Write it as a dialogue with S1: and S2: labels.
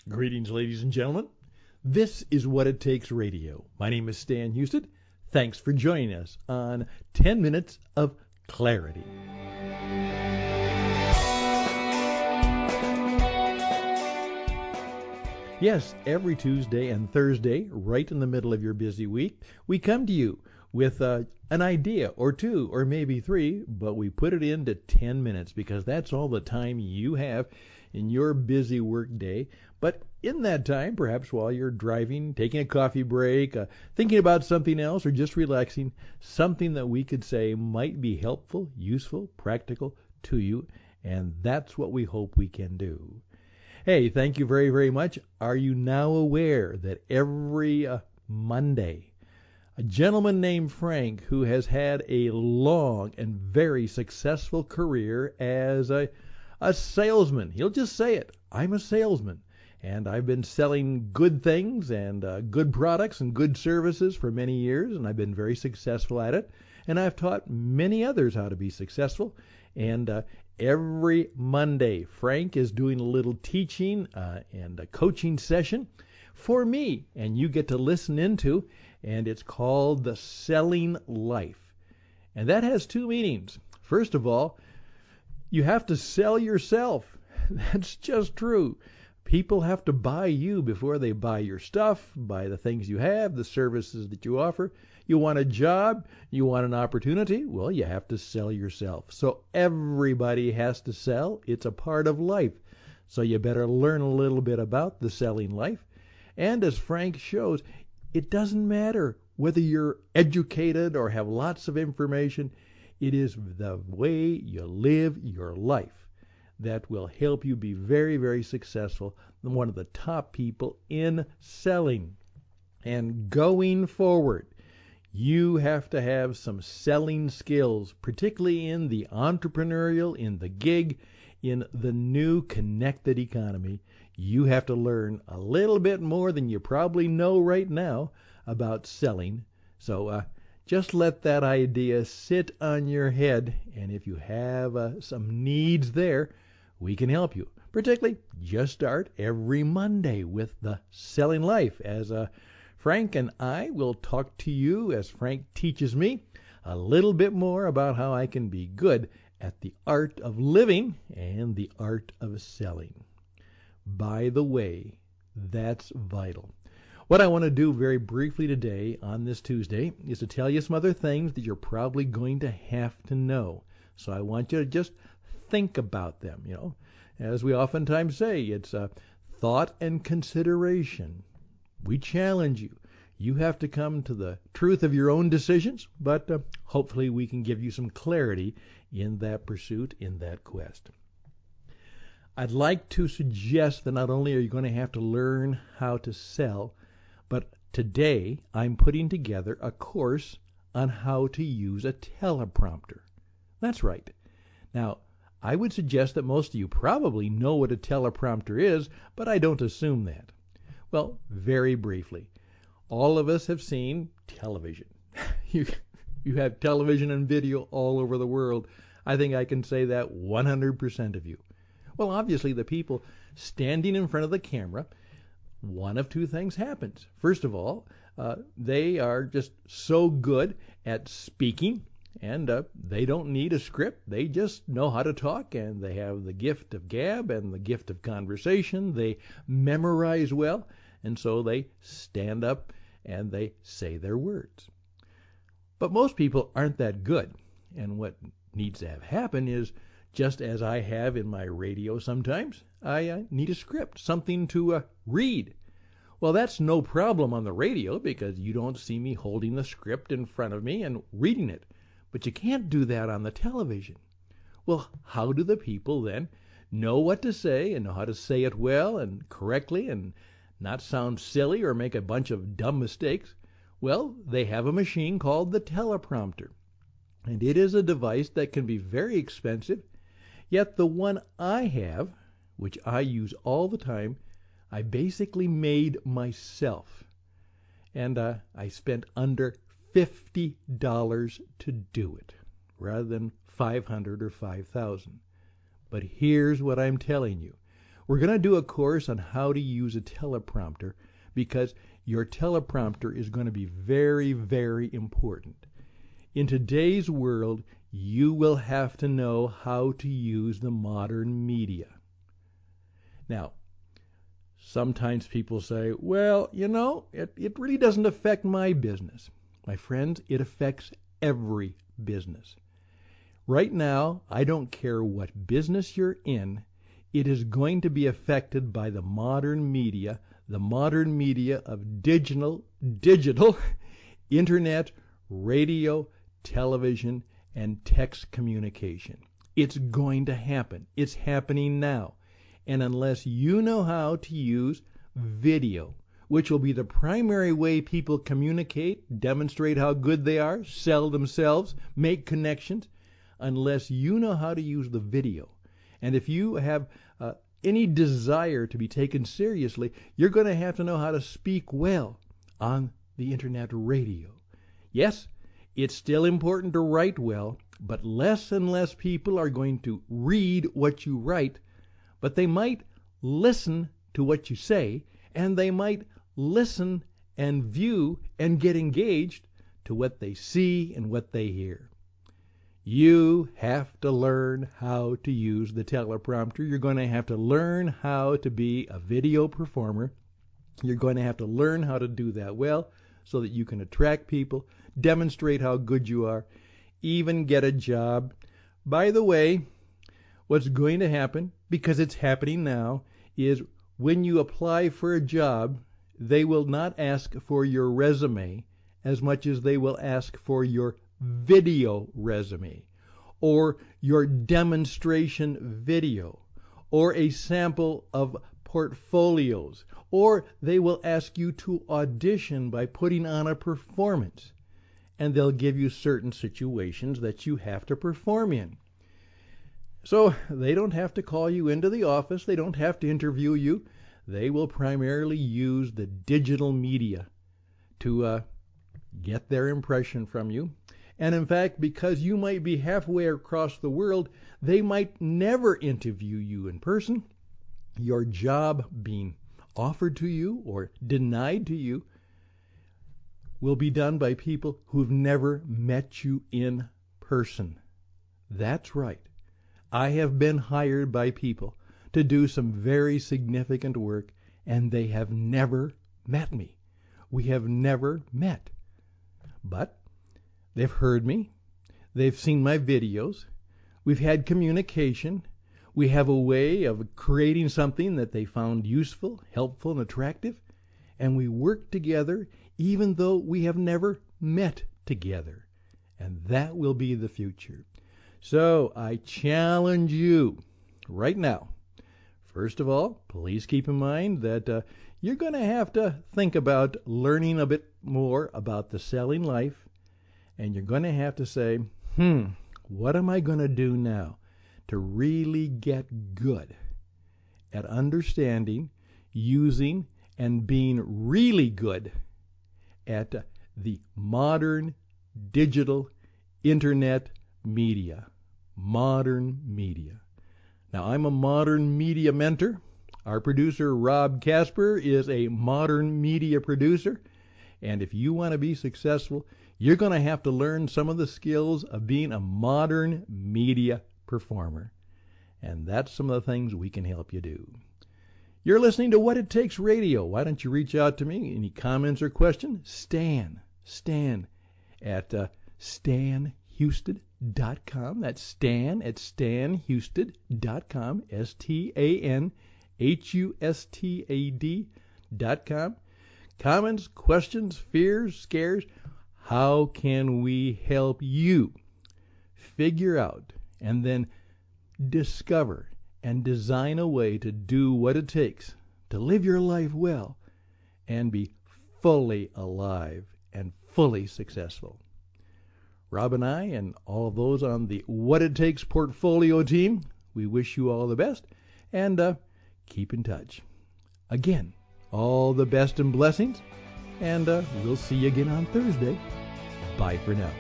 S1: Greetings, ladies and gentlemen. This is What It Takes Radio. My name is Stan Houston. Thanks for joining us on 10 Minutes of Clarity. Yes, every Tuesday and Thursday, right in the middle of your busy week, we come to you with an idea or two or maybe three, but we put it into 10 minutes because that's all the time you have in your busy work day. But in that time, perhaps while you're driving, taking a coffee break, thinking about something else, or just relaxing, something that we could say might be helpful, useful, practical to you, and that's what we hope we can do. Hey, thank you very, very much. Are you now aware that every Monday, a gentleman named Frank, who has had a long and very successful career as a salesman, he'll just say it, I'm a salesman, and I've been selling good things and good products and good services for many years, and I've been very successful at it, and I've taught many others how to be successful, and every Monday, Frank is doing a little teaching and a coaching session for me, and you get to listen into, and it's called The Selling Life. And that has two meanings. First of all, you have to sell yourself. That's just true. People have to buy you before they buy your stuff, buy the things you have, the services that you offer. You want a job, you want an opportunity, well, you have to sell yourself. So everybody has to sell. It's a part of life. So you better learn a little bit about the selling life. And as Frank shows, it doesn't matter whether you're educated or have lots of information. It is the way you live your life that will help you be very, very successful, one of the top people in selling. And going forward, you have to have some selling skills, particularly in the entrepreneurial, in the gig, in the new connected economy. You have to learn a little bit more than you probably know right now about selling. So just let that idea sit on your head, and if you have some needs there, we can help you. Particularly, just start every Monday with the Selling Life, as Frank and I will talk to you as Frank teaches me a little bit more about how I can be good at the art of living and the art of selling. By the way, that's vital. What I want to do very briefly today on this Tuesday is to tell you some other things that you're probably going to have to know. So I want you to just think about them, As we oftentimes say, it's thought and consideration. We challenge you. You have to come to the truth of your own decisions, but hopefully we can give you some clarity in that pursuit, in that quest. I'd like to suggest that not only are you going to have to learn how to sell, but today I'm putting together a course on how to use a teleprompter. That's right. Now, I would suggest that most of you probably know what a teleprompter is, but I don't assume that. Well, very briefly, all of us have seen television. You have television and video all over the world. I think I can say that 100% of you. Well, obviously, the people standing in front of the camera, one of two things happens. First of all, they are just so good at speaking, and they don't need a script. They just know how to talk, and they have the gift of gab and the gift of conversation. They memorize well, and so they stand up and they say their words. But most people aren't that good, and what needs to have happen is, just as I have in my radio sometimes, I need a script, something to read. Well, that's no problem on the radio because you don't see me holding the script in front of me and reading it. But you can't do that on the television. Well, how do the people then know what to say and know how to say it well and correctly and not sound silly or make a bunch of dumb mistakes? Well, they have a machine called the teleprompter. And it is a device that can be very expensive. Yet the one I have, which I use all the time, I basically made myself. And I spent under $50 to do it, rather than $500 or $5,000. But here's what I'm telling you. We're going to do a course on how to use a teleprompter because your teleprompter is going to be very, very important. In today's world, you will have to know how to use the modern media. Now, sometimes people say, well, it really doesn't affect my business. My friends, it affects every business. Right now, I don't care what business you're in, it is going to be affected by the modern media of digital, internet, radio, television, and text communication. It's going to happen. It's happening now. And unless you know how to use video, which will be the primary way people communicate, demonstrate how good they are, sell themselves, make connections, unless you know how to use the video. And if you have any desire to be taken seriously, you're going to have to know how to speak well on the internet radio. Yes, it's still important to write well, but less and less people are going to read what you write, but they might listen to what you say, and they might listen and view and get engaged to what they see and what they hear. You have to learn how to use the teleprompter. You're going to have to learn how to be a video performer. You're going to have to learn how to do that well so that you can attract people, demonstrate how good you are, even get a job. By the way, what's going to happen, because it's happening now, is when you apply for a job, they will not ask for your resume as much as they will ask for your video resume, or your demonstration video, or a sample of portfolios, or they will ask you to audition by putting on a performance, and they'll give you certain situations that you have to perform in. So they don't have to call you into the office, they don't have to interview you. They will primarily use the digital media to get their impression from you. And in fact, because you might be halfway across the world, they might never interview you in person. Your job being offered to you or denied to you will be done by people who've never met you in person. That's right. I have been hired by people to do some very significant work, and they have never met me. We have never met. But they've heard me. They've seen my videos. We've had communication. We have a way of creating something that they found useful, helpful, and attractive. And we work together even though we have never met together. And that will be the future. So I challenge you right now. First of all, please keep in mind that you're going to have to think about learning a bit more about the selling life. And you're going to have to say, what am I going to do now to really get good at understanding, using, and being really good at the modern digital internet media. Modern media. Now, I'm a modern media mentor. Our producer, Rob Casper, is a modern media producer. And if you want to be successful, you're going to have to learn some of the skills of being a modern media performer. And that's some of the things we can help you do. You're listening to What It Takes Radio. Why don't you reach out to me? Any comments or questions? Stan at stanhouston.com. That's Stan at stanhouston.com. STANHUSTAD.com. Comments, questions, fears, scares. How can we help you figure out and then discover and design a way to do what it takes to live your life well and be fully alive and fully successful? Rob and I and all of those on the What It Takes portfolio team, we wish you all the best and keep in touch. Again, all the best and blessings, and we'll see you again on Thursday. Bye for now.